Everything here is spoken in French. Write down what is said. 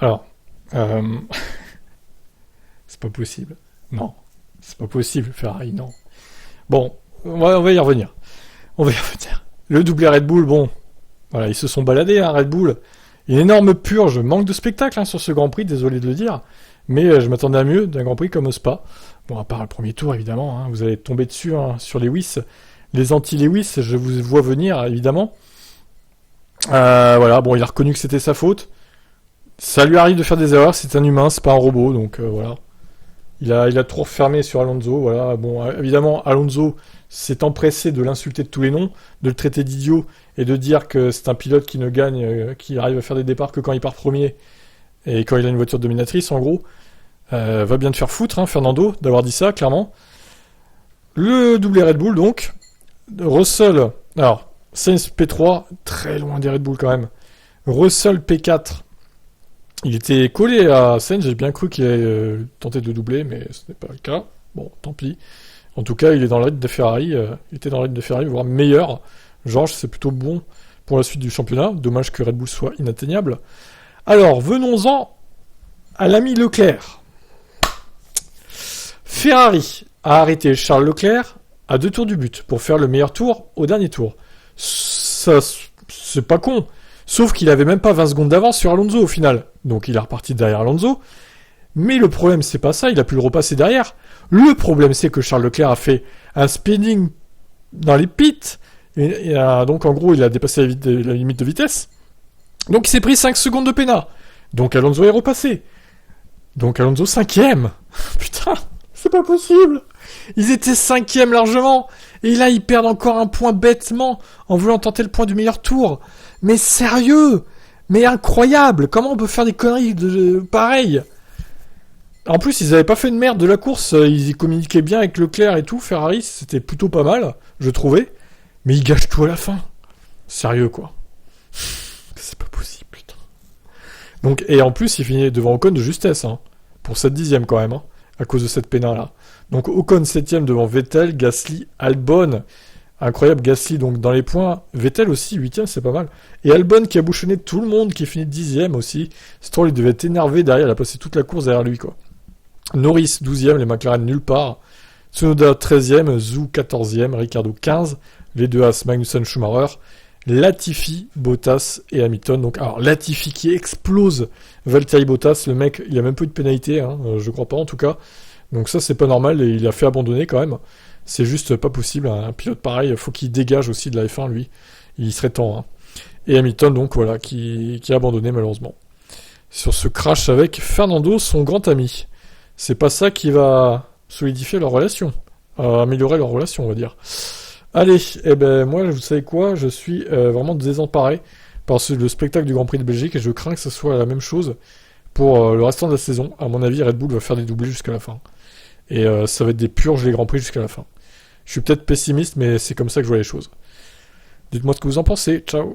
Alors, euh, c'est pas possible. Non, c'est pas possible, Ferrari, non. Bon, on va y revenir. On va y revenir. Le doublé Red Bull, bon, voilà, ils se sont baladés, hein, Red Bull. Une énorme purge, manque de spectacle hein, sur ce Grand Prix, désolé de le dire, mais je m'attendais à mieux d'un Grand Prix comme Spa. Bon, à part le premier tour, évidemment, hein, vous allez tomber dessus hein, sur Lewis. Les anti-Lewis, je vous vois venir, évidemment. Voilà, bon, il a reconnu que c'était sa faute. Ça lui arrive de faire des erreurs, c'est un humain, c'est pas un robot, donc voilà. Il a trop refermé sur Alonso, voilà. Bon, évidemment, Alonso s'est empressé de l'insulter de tous les noms, de le traiter d'idiot et de dire que c'est un pilote qui ne gagne, qui arrive à faire des départs que quand il part premier et quand il a une voiture dominatrice, en gros. Va bien te faire foutre, hein, Fernando, d'avoir dit ça, clairement. Le doublé Red Bull, donc. Russell, alors, Sainz P3, très loin des Red Bull quand même. Russell P4, il était collé à Sainz, j'ai bien cru qu'il allait tenter de le doubler, mais ce n'est pas le cas. Bon, tant pis. En tout cas, il est dans le rythme de Ferrari, il était dans le rythme de Ferrari, voire meilleur. Georges, c'est plutôt bon pour la suite du championnat. Dommage que Red Bull soit inatteignable. Alors, venons-en à l'ami Leclerc. Ferrari a arrêté Charles Leclerc à 2 tours du but pour faire le meilleur tour au dernier tour. Ça, c'est pas con. Sauf qu'il avait même pas 20 secondes d'avance sur Alonso au final. Donc il est reparti derrière Alonso. Mais le problème, c'est pas ça, il a pu le repasser derrière. Le problème, c'est que Charles Leclerc a fait un speeding dans les pits. Donc en gros, il a dépassé la limite de vitesse. Donc il s'est pris 5 secondes de pénat. Donc Alonso est repassé. Donc Alonso 5ème. Putain, c'est pas possible. Ils étaient 5ème largement. Et là, ils perdent encore un point bêtement en voulant tenter le point du meilleur tour. Mais sérieux, mais incroyable. Comment on peut faire des conneries pareilles? En plus, ils avaient pas fait de merde de la course. Ils communiquaient bien avec Leclerc et tout. Ferrari, c'était plutôt pas mal, je trouvais. Mais ils gâchent tout à la fin. Sérieux, quoi. C'est pas possible, putain. Donc, et en plus, il finit devant Ocon de justesse, hein, pour 7 dixièmes quand même, hein, à cause de cette pénale-là. Donc Ocon 7ème devant Vettel, Gasly, Albon. Incroyable, Gasly donc dans les points. Vettel aussi, 8ème, c'est pas mal. Et Albon qui a bouchonné tout le monde, qui finit 10ème aussi. Stroll, il devait être énervé derrière, il a passé toute la course derrière lui, quoi. Norris 12ème, les McLaren nulle part. Tsunoda 13ème, Zhou 14ème, Ricardo 15. Les deux As, Magnussen, Schumacher. Latifi, Bottas et Hamilton. Donc, alors, Latifi qui explose Valtteri Bottas. Le mec, il a même pas eu de pénalité, hein, je crois pas en tout cas. Donc ça, c'est pas normal et il a fait abandonner quand même. C'est juste pas possible. Un pilote pareil, faut qu'il dégage aussi de la F1, lui. Il serait temps. Hein. Et Hamilton, donc voilà, qui a abandonné malheureusement. Sur ce crash avec Fernando, son grand ami. C'est pas ça qui va solidifier leur relation. Améliorer leur relation, on va dire. Allez, eh ben moi, vous savez quoi, je suis vraiment désemparé par le spectacle du Grand Prix de Belgique et je crains que ce soit la même chose pour le restant de la saison. À mon avis, Red Bull va faire des doublés jusqu'à la fin. Et ça va être des purges les Grands Prix jusqu'à la fin. Je suis peut-être pessimiste, mais c'est comme ça que je vois les choses. Dites-moi ce que vous en pensez. Ciao.